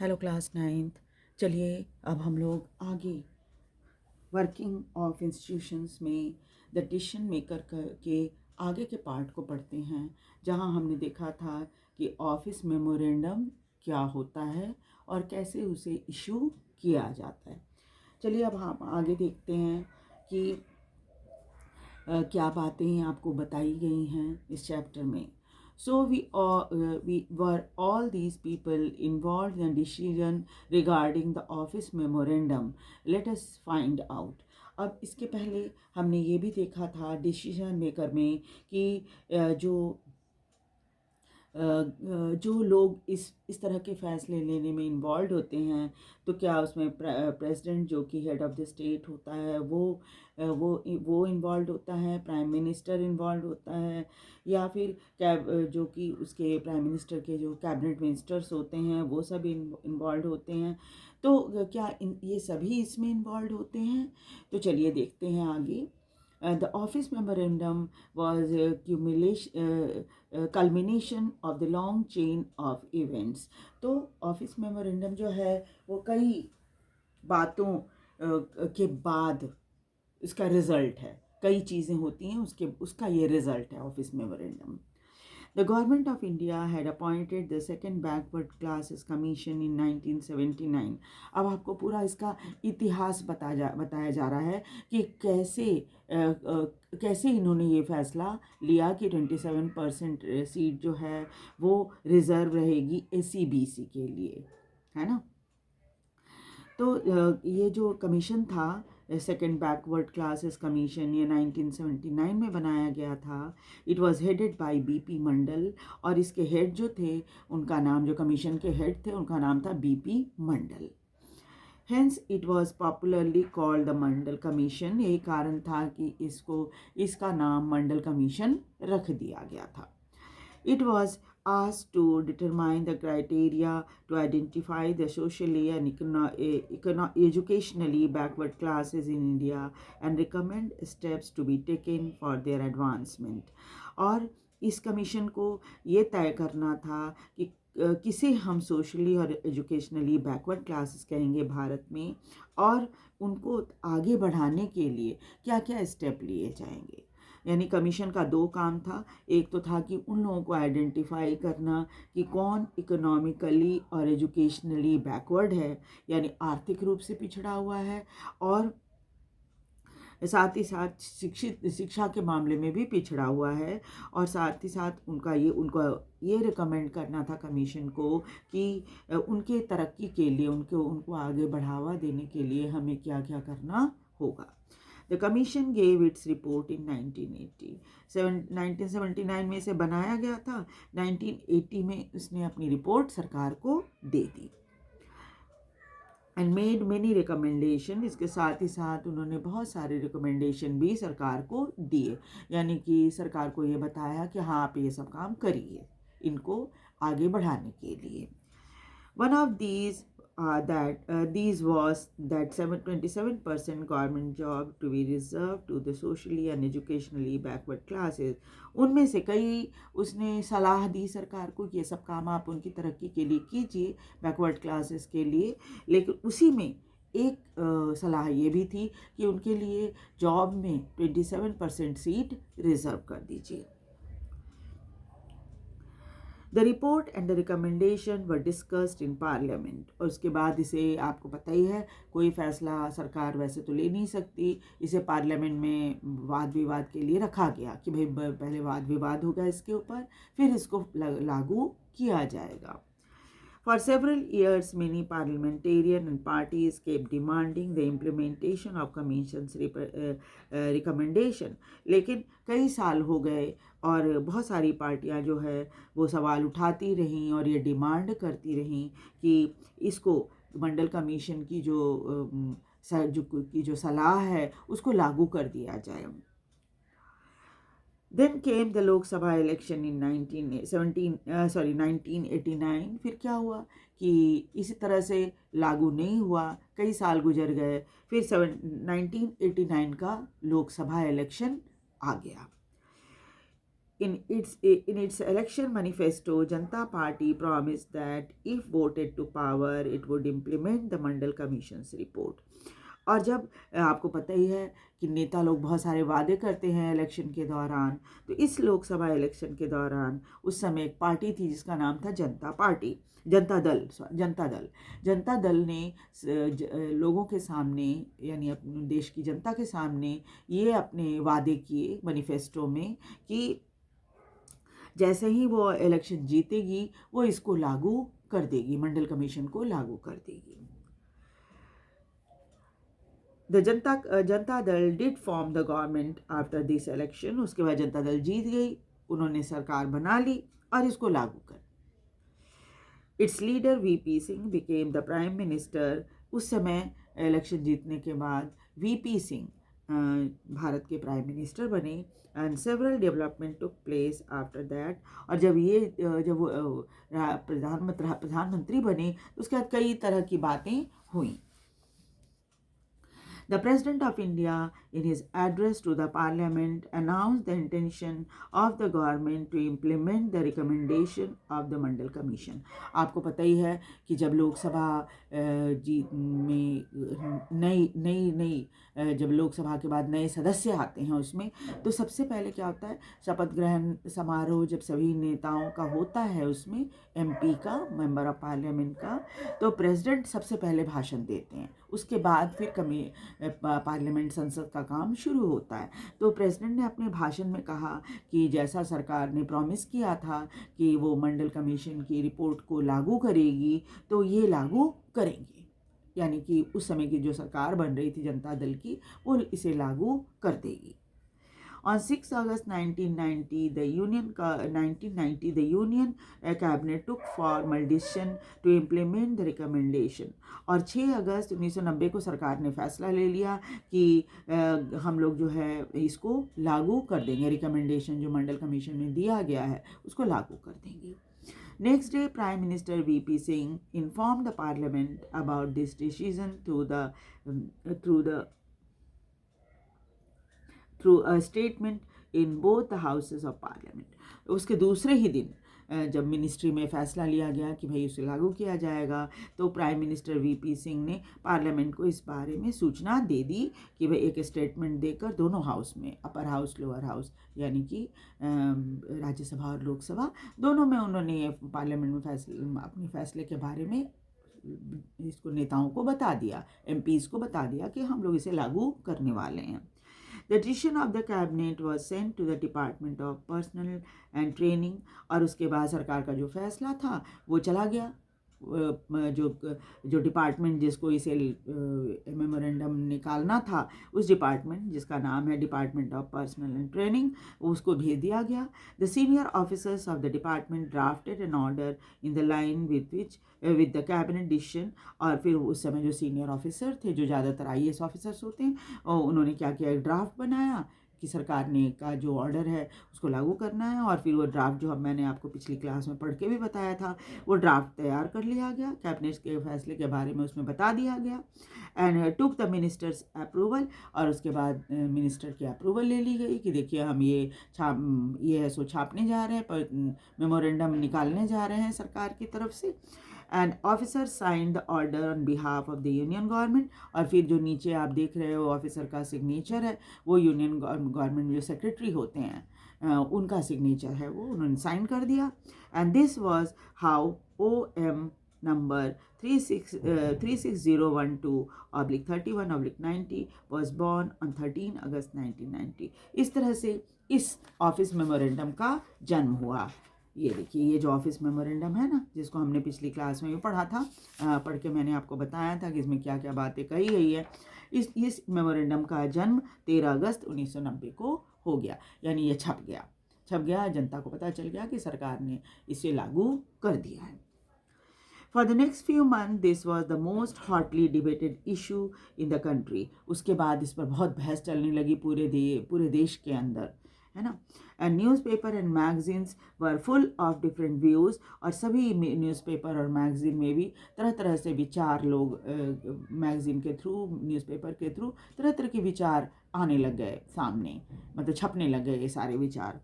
Hello class ninth. चलिए अब हम लोग आगे वर्किंग ऑफ इंस्टीट्यूशंस में द डिसीजन मेकर के आगे के पार्ट को पढ़ते हैं, जहां हमने देखा था कि ऑफिस मेमोरेंडम क्या होता है और कैसे उसे इशू किया जाता है। चलिए अब हम आगे देखते हैं कि क्या बातें आपको बताई गई हैं इस चैप्टर में। So we were all these people involved in a decision regarding the office memorandum. Let us find out. अब इसके पहले हमने ये भी देखा था डिसीजन मेकर में कि जो जो लोग इस तरह के फ़ैसले लेने में इन्वॉल्व होते हैं, तो क्या उसमें प्रेसिडेंट जो कि हेड ऑफ़ द स्टेट होता है वो इन्वॉल्व होता है, प्राइम मिनिस्टर इन्वॉल्व होता है, या फिर जो कि उसके प्राइम मिनिस्टर के जो कैबिनेट मिनिस्टर्स होते हैं वो सब इन्वॉल्व होते हैं। तो क्या ये सभी इसमें इन्वॉल्व होते हैं? तो चलिए देखते हैं आगे। The office memorandum was a culmination of the long chain of events. तो ऑफिस मेमोरेंडम जो है वो कई बातों के बाद इसका रिजल्ट है। कई चीज़ें होती हैं उसका ये रिजल्ट है office memorandum. The government of India had appointed the second backward classes commission in 1979. अब आपको पूरा इसका इतिहास बताया जा रहा है कि कैसे इन्होंने ये फैसला लिया कि 27% सीट जो है वो रिज़र्व रहेगी SC/BC के लिए, है ना। तो ये जो कमीशन था, सेकेंड बैकवर्ड क्लासेस कमीशन, ये 1979 में बनाया गया था। It was headed by BP मंडल, और इसके हेड जो थे उनका नाम, जो कमीशन के हेड थे उनका नाम था BP Mandal. Hence it was popularly called the Mandal commission. यही कारण था कि इसका नाम मंडल कमीशन रख दिया गया था। It was asked to determine the criteria to identify the socially and educationally backward classes in India and recommend steps to be taken for their advancement. और इस कमीशन को ये तय करना था कि किसे हम सोशली और एजुकेशनली बैकवर्ड क्लासेस कहेंगे भारत में, और उनको आगे बढ़ाने के लिए क्या क्या स्टेप लिए जाएंगे। यानी कमीशन का दो काम था। एक तो था कि उन लोगों को आइडेंटिफाई करना कि कौन इकोनॉमिकली और एजुकेशनली बैकवर्ड है, यानी आर्थिक रूप से पिछड़ा हुआ है, और साथ ही साथ शिक्षा के मामले में भी पिछड़ा हुआ है। और साथ ही साथ उनको ये रिकमेंड करना था कमीशन को कि उनके तरक्की के लिए, उनको आगे बढ़ावा देने के लिए हमें क्या क्या करना होगा। The commission gave its report in 1980. 1979 में इसे बनाया गया था, 1980 में उसने अपनी रिपोर्ट सरकार को दे दी। एंड मेड मेनी रिकमेंडेशन, इसके साथ ही साथ उन्होंने बहुत सारे रिकमेंडेशन भी सरकार को दिए, यानी कि सरकार को ये बताया कि हाँ आप ये सब काम करिए इनको आगे बढ़ाने के लिए। One of these was that 27% government job to be reserved to the socially and educationally backward classes. उनमें से कई उसने सलाह दी सरकार को कि ये सब काम आप उनकी तरक्की के लिए कीजिए, बैकवर्ड क्लासेस के लिए। लेकिन उसी में एक सलाह ये भी थी कि उनके लिए जॉब में 27% सीट रिजर्व कर दीजिए। The report and the recommendation were discussed in parliament. और उसके बाद इसे, आपको पता ही है, कोई फैसला सरकार वैसे तो ले नहीं सकती, इसे पार्लियामेंट में वाद विवाद के लिए रखा गया कि भाई पहले वाद विवाद होगा इसके ऊपर, फिर इसको लागू किया जाएगा। For several years, many parliamentarians and parties kept demanding the implementation of Commission's recommendation. लेकिन कई साल हो गए और बहुत सारी पार्टियां जो है वो सवाल उठाती रहीं और ये डिमांड करती रहीं कि इसको मंडल कमीशन की जो सलाह है उसको लागू कर दिया जाए। Then came the लोक सभा इलेक्शन इन 1989। फिर क्या हुआ कि इसी तरह से लागू नहीं हुआ, कई साल गुजर गए, फिर 1989 का लोकसभा इलेक्शन आ गया। in its election manifesto, Janata Party promised that if voted to power, it would implement the Mandal Commission's report. और जब आपको पता ही है कि नेता लोग बहुत सारे वादे करते हैं इलेक्शन के दौरान, तो इस लोकसभा इलेक्शन के दौरान उस समय एक पार्टी थी जिसका नाम था जनता पार्टी, जनता दल ने लोगों के सामने, यानी अपने देश की जनता के सामने ये अपने वादे किए मैनिफेस्टो में कि जैसे ही वो इलेक्शन जीतेगी वो इसको लागू कर देगी, मंडल कमीशन को लागू कर देगी। The Janata Dal did form the government after this election. उसके बाद जनता दल जीत गई, उन्होंने सरकार बना ली और इसको लागू कर। It's leader VP Singh became the prime minister. उस समय इलेक्शन जीतने के बाद वीपी सिंह भारत के प्राइम मिनिस्टर बने। And several development took place after that. और जब वो प्रधानमंत्री बने तो उसके बाद कई तरह की बातें हुई। The President of India, in his address to the Parliament, announced the intention of the government to implement the recommendation of the Mandal Commission. आपको पता ही है कि जब लोकसभा में जब लोकसभा के बाद नए सदस्य आते हैं उसमें, तो सबसे पहले क्या होता है, शपथ ग्रहण समारोह जब सभी नेताओं का होता है, उसमें एमपी का, मेंबर ऑफ पार्लियामेंट का, तो प्रेसिडेंट सबसे पहले भाषण देते हैं। उसके बाद फिर पार्लियामेंट संसद का काम शुरू होता है। तो प्रेसिडेंट ने अपने भाषण में कहा कि जैसा सरकार ने प्रॉमिस किया था कि वो मंडल कमीशन की रिपोर्ट को लागू करेगी, तो ये लागू करेंगे। यानी कि उस समय की जो सरकार बन रही थी जनता दल की, वो इसे लागू कर देगी। On 6 August 1990, the Union Cabinet took formal decision to implement the recommendation. और 6 अगस्त 1990 को सरकार ने फैसला ले लिया कि हम लोग जो है इसको लागू कर देंगे, रिकमेंडेशन जो मंडल कमीशन में दिया गया है उसको लागू कर देंगे। Next day, Prime Minister VP Singh informed the Parliament about this decision through a statement in both the houses of Parliament. उसके दूसरे ही दिन जब मिनिस्ट्री में फैसला लिया गया कि भाई उसे लागू किया जाएगा, तो प्राइम मिनिस्टर वीपी सिंह ने पार्लियामेंट को इस बारे में सूचना दे दी कि भाई एक स्टेटमेंट देकर दोनों हाउस में, अपर हाउस लोअर हाउस, यानी कि राज्यसभा और लोकसभा दोनों में उन्होंने पार्लियामेंट में अपने फैसले के बारे में इसको नेताओं को बता दिया, एमपीज़ को बता दिया कि हम लोग इसे लागू करने वाले हैं। The decision of the cabinet was sent to the Department of Personnel and Training। और उसके बाद सरकार का जो फैसला था वो चला गया, जो डिपार्टमेंट जिसको इसे मेमोरेंडम निकालना था, उस डिपार्टमेंट जिसका नाम है department of personnel and training, उसको भेज दिया गया। The senior officers of the department drafted an order in the line with the cabinet decision. और फिर उस समय जो सीनियर ऑफिसर थे, जो ज़्यादातर आईएएस ऑफिसर्स होते हैं, उन्होंने क्या किया, एक ड्राफ्ट बनाया कि सरकार ने का जो ऑर्डर है उसको लागू करना है। और फिर वो ड्राफ्ट जो मैंने आपको पिछली क्लास में पढ़ के भी बताया था, वो ड्राफ्ट तैयार कर लिया गया, कैबिनेट के फैसले के बारे में उसमें बता दिया गया। And took the ministers approval. और उसके बाद मिनिस्टर की अप्रूवल ले ली गई कि देखिए हम ये छापने जा रहे हैं, पर मेमोरेंडम निकालने जा रहे हैं सरकार की तरफ से। And officer sign the order on behalf of the union government. और फिर जो नीचे आप देख रहे हो ऑफिसर का सिग्नेचर है, वो यूनियन गवर्नमेंट जो सेक्रेटरी होते हैं उनका सिग्नेचर है, वो उन्होंने साइन कर दिया। And this was how OM number 36012/31/90 was born on 13 अगस्त 1990। इस तरह से इस ऑफिस मेमोरेंडम का जन्म हुआ। ये देखिए, ये जो ऑफिस मेमोरेंडम है ना, जिसको हमने पिछली क्लास में भी पढ़ा था, पढ़ के मैंने आपको बताया था कि इसमें क्या क्या बातें कही गई है। इस मेमोरेंडम का जन्म 13 अगस्त 1990 को हो गया, यानी ये छप गया, जनता को पता चल गया कि सरकार ने इसे लागू कर दिया है। For the next few months, this was the most hotly debated issue in the country। उसके बाद इस पर बहुत बहस चलने लगी पूरे देश के अंदर, है ना। And newspaper and magazines were full of different views. और सभी न्यूज़पेपर और मैगजीन में भी तरह तरह से विचार, लोग मैगजीन के थ्रू, न्यूज़पेपर के थ्रू तरह तरह के विचार आने लग गए सामने, मतलब छपने लग गए ये सारे विचार।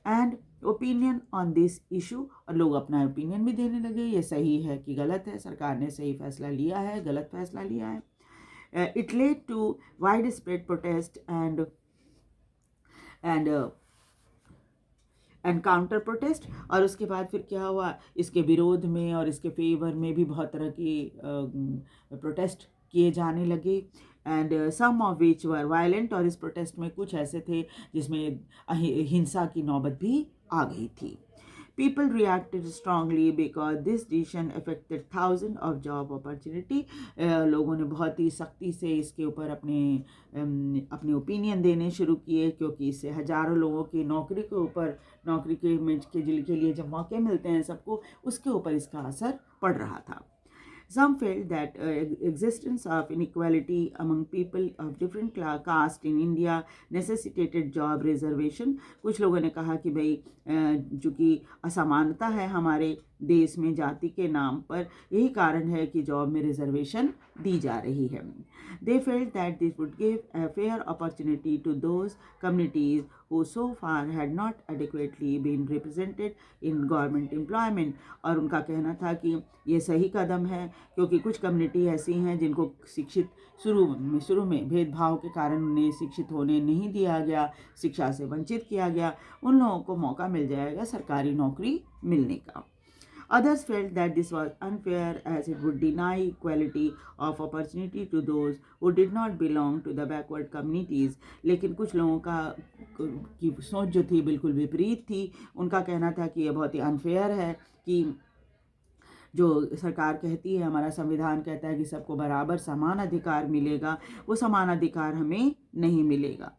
And opinion on this issue, और लोग अपना ओपिनियन भी देने लगे, ये सही है कि गलत है, सरकार ने सही फैसला लिया है, गलत फैसला लिया है. It led to wide spread protest and counter protest. और उसके बाद फिर क्या हुआ, इसके विरोध में और इसके फेवर में भी बहुत तरह की प्रोटेस्ट किए जाने लगे. And some of which were violent, और इस प्रोटेस्ट में कुछ ऐसे थे जिसमें हिंसा की नौबत भी आ गई थी. People reacted strongly because this decision affected thousands of job opportunity. लोगों ने बहुत ही सख्ती से इसके ऊपर अपने ओपिनियन देने शुरू किए, क्योंकि इससे हजारों लोगों की नौकरी के लिए जब मौके मिलते हैं सबको, उसके ऊपर इसका असर पड़ रहा था. Some felt that existence of inequality among people of different caste in India necessitated job reservation. कुछ लोगों ने कहा कि भाई चूँकि असमानता है हमारे देश में जाति के नाम पर, यही कारण है कि जॉब में रिजर्वेशन दी जा रही है. They felt that this would give a fair opportunity to those communities who so far had not adequately been represented in government employment. और उनका कहना था कि ये सही कदम है, क्योंकि कुछ कम्युनिटी ऐसी हैं जिनको शिक्षित शुरू में भेदभाव के कारण उन्हें शिक्षित होने नहीं दिया गया, शिक्षा से वंचित किया गया, उन लोगों को मौका मिल जाएगा सरकारी नौकरी मिलने का. Others felt that this was unfair as it would deny equality of opportunity to those who did not belong to the backward communities. लेकिन कुछ लोगों की सोच जो थी बिल्कुल विपरीत थी. उनका कहना था कि यह बहुत ही अनफेयर है कि जो सरकार कहती है, हमारा संविधान कहता है कि सबको बराबर समान अधिकार मिलेगा, वो समान अधिकार हमें नहीं मिलेगा,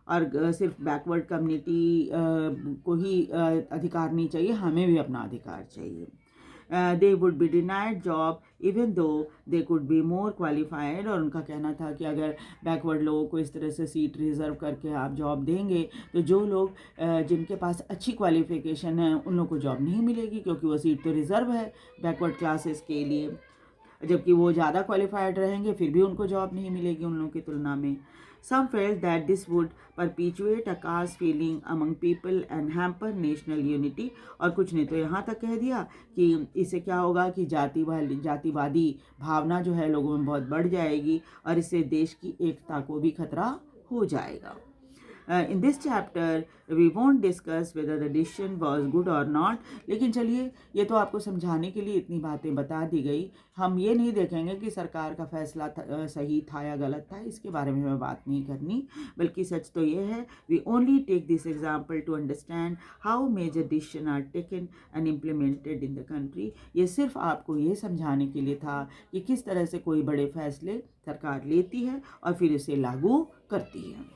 और सिर्फ बैकवर्ड कम्युनिटी को ही अधिकार नहीं चाहिए, हमें भी अपना अधिकार चाहिए. They would be denied job even though they could be more qualified. और उनका कहना था कि अगर बैकवर्ड लोगों को इस तरह से सीट रिजर्व करके आप जॉब देंगे, तो जो लोग जिनके पास अच्छी क्वालिफिकेशन है उन लोगों को जॉब नहीं मिलेगी, क्योंकि वो सीट तो रिजर्व है बैकवर्ड क्लासेस के लिए, जबकि वो ज़्यादा क्वालिफाइड रहेंगे फिर भी उनको जॉब नहीं मिलेगी उन लोगों की तुलना में. Some felt that this would perpetuate a caste feeling among people and hamper national unity. और कुछ ने तो यहाँ तक कह दिया कि इससे क्या होगा कि जातिवादी भावना जो है लोगों में बहुत बढ़ जाएगी, और इससे देश की एकता को भी खतरा हो जाएगा. In this chapter we won't discuss whether the decision was good or not. लेकिन चलिए, ये तो आपको समझाने के लिए इतनी बातें बता दी गई. हम ये नहीं देखेंगे कि सरकार का फैसला सही था या गलत था, इसके बारे में हमें बात नहीं करनी, बल्कि सच तो ये है, we only take this example to understand how major decisions are taken and implemented in the country. ये सिर्फ आपको ये समझाने के लिए था कि किस तरह से कोई बड़े फैसले सरकार लेती है और फिर इसे लागू करती है.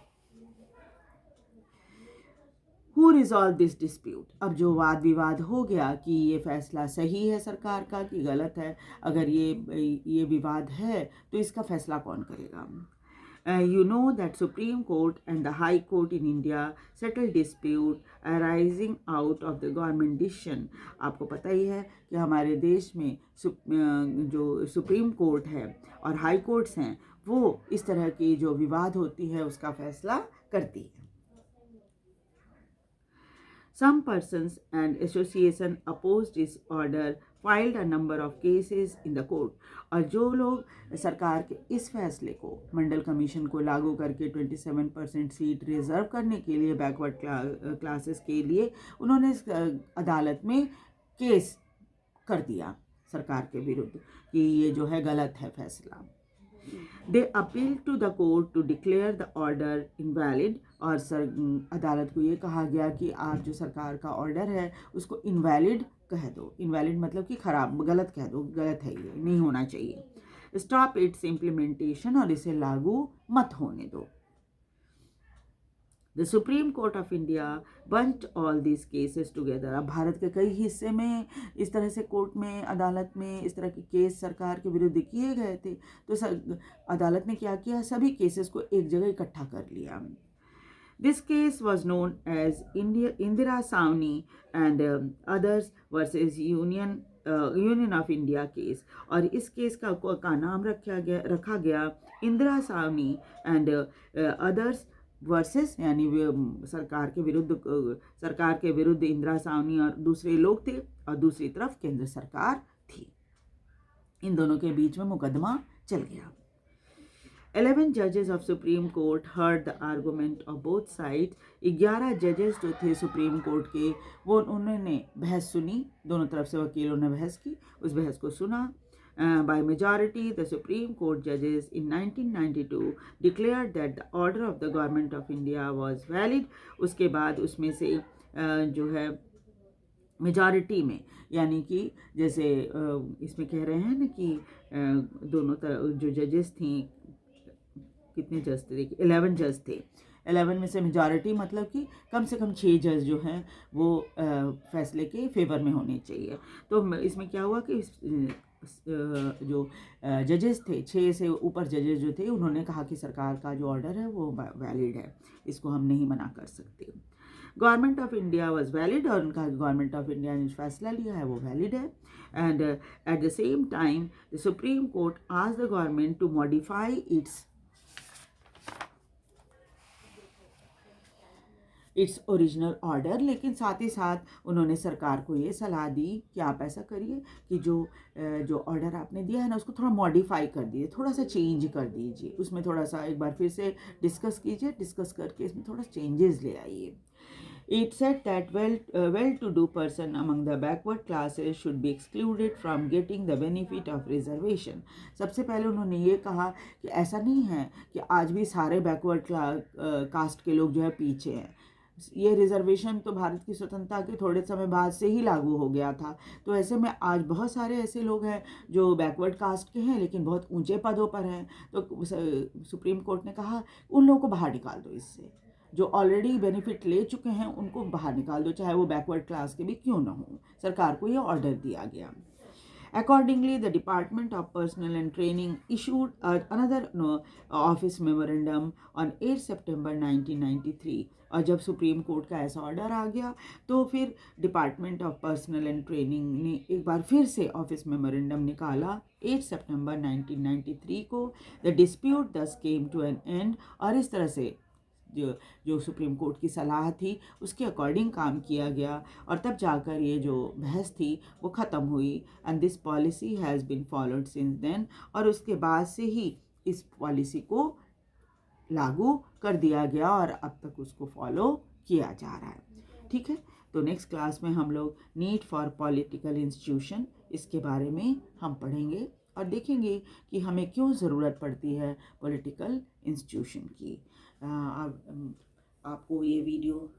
Who resolved this dispute? अब जो वाद विवाद हो गया कि ये फैसला सही है सरकार का कि गलत है, अगर ये विवाद है तो इसका फैसला कौन करेगा? You know that Supreme Court and the High Court in India settle dispute arising out of the government decision. आपको पता ही है कि हमारे देश में जो सुप्रीम कोर्ट है और हाई कोर्ट्स हैं, वो इस तरह की जो विवाद होती है उसका फैसला करती है. Some persons and association opposed this order, filed a number of cases in the court. और जो लोग सरकार के इस फैसले को, मंडल कमीशन को लागू करके 27% सीट रिजर्व करने के लिए बैकवर्ड क्लासेस के लिए, उन्होंने अदालत में केस कर दिया सरकार के विरुद्ध कि ये जो है गलत है फैसला. They appealed to the court to declare the order invalid. और अदालत को ये कहा गया कि आप जो सरकार का ऑर्डर है उसको इनवैलिड कह दो. इनवैलिड मतलब कि खराब, गलत कह दो, गलत है, ये नहीं होना चाहिए. स्टॉप इट्स इम्प्लीमेंटेशन, और इसे लागू मत होने दो. The Supreme Court of India bunched all these cases together. अब भारत के कई हिस्से में इस तरह से कोर्ट में, अदालत में इस तरह के केस सरकार के विरुद्ध किए गए थे, तो अदालत ने क्या किया, सभी केसेस को एक जगह इकट्ठा कर लिया. This case was known as Indira Savni and others versus Union of India case. और इस केस का नाम रखा गया इंदिरा सावनी एंड अदर्स वर्सेस यानी सरकार के विरुद्ध इंदिरा सावनी और दूसरे लोग थे, और दूसरी तरफ केंद्र सरकार थी। इन दोनों के बीच में मुकदमा चल गया। 11 judges of Supreme Court heard the argument of both sides। 11 जजेस जो थे सुप्रीम कोर्ट के, वो उन्होंने बहस सुनी, दोनों तरफ से वकीलों ने बहस की, उस बहस को सुना। By majority, the Supreme Court judges in 1992 declared that the order of the government of India was valid। उसके बाद उसमें से जो है मेजॉरिटी में, यानी कि जैसे इसमें कह रहे हैं ना कि दोनों तरफ जो जजेस थी, कितने जज थे, देखिए 11 जज थे। 11 में से मेजॉरिटी मतलब कि कम से कम 6 जज जो हैं वो फैसले के फेवर में होने चाहिए। तो इसमें क्या हुआ कि जो जजेस थे, 6 से ऊपर जजेस जो थे, उन्होंने कहा कि सरकार का जो ऑर्डर है वो वैलिड है, इसको हम नहीं मना कर सकते। Government of India was valid, और उनका गवर्नमेंट ऑफ इंडिया ने फैसला लिया है वो वैलिड है। And at the same time the supreme court asked the government to modify its original order. लेकिन साथ ही साथ उन्होंने सरकार को ये सलाह दी कि आप ऐसा करिए कि जो ऑर्डर आपने दिया है ना, उसको थोड़ा मॉडिफाई कर दीजिए, थोड़ा सा चेंज कर दीजिए, उसमें थोड़ा सा एक बार फिर से डिस्कस कीजिए, डिस्कस करके इसमें थोड़ा चेंजेस ले आइए। It said that well-to-do person among the backward classes should be excluded from getting the benefit of reservation। सबसे पहले उन्होंने ये कहा कि ऐसा नहीं है कि आज भी सारे बैकवर्ड कास्ट के लोग जो है पीछे हैं। ये रिजर्वेशन तो भारत की स्वतंत्रता के थोड़े समय बाद से ही लागू हो गया था। तो ऐसे में आज बहुत सारे ऐसे लोग हैं जो बैकवर्ड कास्ट के हैं लेकिन बहुत ऊंचे पदों पर हैं। तो सुप्रीम कोर्ट ने कहा उन लोगों को बाहर निकाल दो, इससे जो ऑलरेडी बेनिफिट ले चुके हैं उनको बाहर निकाल दो, चाहे वो बैकवर्ड क्लास के भी क्यों ना हो। सरकार को ये ऑर्डर दिया गया। Accordingly, the Department of Personnel and Training issued another office memorandum on 8 September 1993। और जब सुप्रीम कोर्ट का ऐसा ऑर्डर आ गया तो फिर department of personnel and training ने एक बार फिर से ऑफिस मेमोरेंडम निकाला 8 सितंबर 1993 को। द डिस्प्यूट दस केम टू एन एंड, और इस तरह से जो सुप्रीम कोर्ट की सलाह थी उसके अकॉर्डिंग काम किया गया, और तब जाकर ये जो बहस थी वो ख़त्म हुई। And this policy has been followed since then, और उसके बाद से ही इस पॉलिसी को लागू कर दिया गया और अब तक उसको फॉलो किया जा रहा है। ठीक है, तो नेक्स्ट क्लास में हम लोग नीड फॉर पॉलिटिकल इंस्टीट्यूशन, इसके बारे में हम पढ़ेंगे और देखेंगे कि हमें क्यों ज़रूरत पड़ती है पॉलिटिकल इंस्टीट्यूशन की। आपको ये वीडियो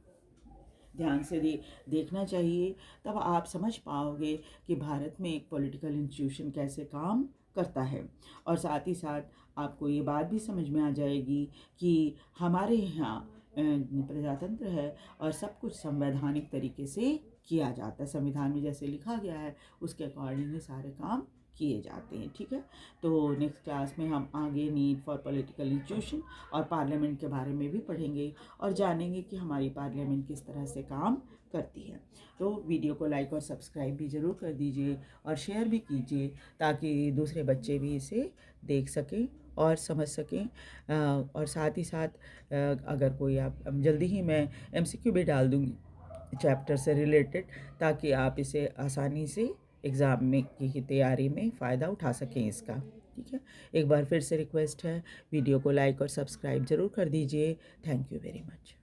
ध्यान से देखना चाहिए, तब आप समझ पाओगे कि भारत में एक पॉलिटिकल इंस्टीट्यूशन कैसे काम करता है। और साथ ही साथ आपको ये बात भी समझ में आ जाएगी कि हमारे यहाँ प्रजातंत्र है और सब कुछ संवैधानिक तरीके से किया जाता है। संविधान में जैसे लिखा गया है उसके अकॉर्डिंग ही सारे काम किए जाते हैं। ठीक है, तो नेक्स्ट क्लास में हम आगे नीड फॉर पॉलिटिकल इंस्टीट्यूशन और पार्लियामेंट के बारे में भी पढ़ेंगे और जानेंगे कि हमारी पार्लियामेंट किस तरह से काम करती है। तो वीडियो को लाइक और सब्सक्राइब भी ज़रूर कर दीजिए और शेयर भी कीजिए ताकि दूसरे बच्चे भी इसे देख सकें और समझ सकें। और साथ ही साथ अगर कोई आप जल्दी ही मैं MCQ भी डाल दूँगी चैप्टर से रिलेटेड, ताकि आप इसे आसानी से एग्ज़ाम में की तैयारी में फ़ायदा उठा सकें इसका। ठीक है, एक बार फिर से रिक्वेस्ट है, वीडियो को लाइक और सब्सक्राइब ज़रूर कर दीजिए। Thank you very much.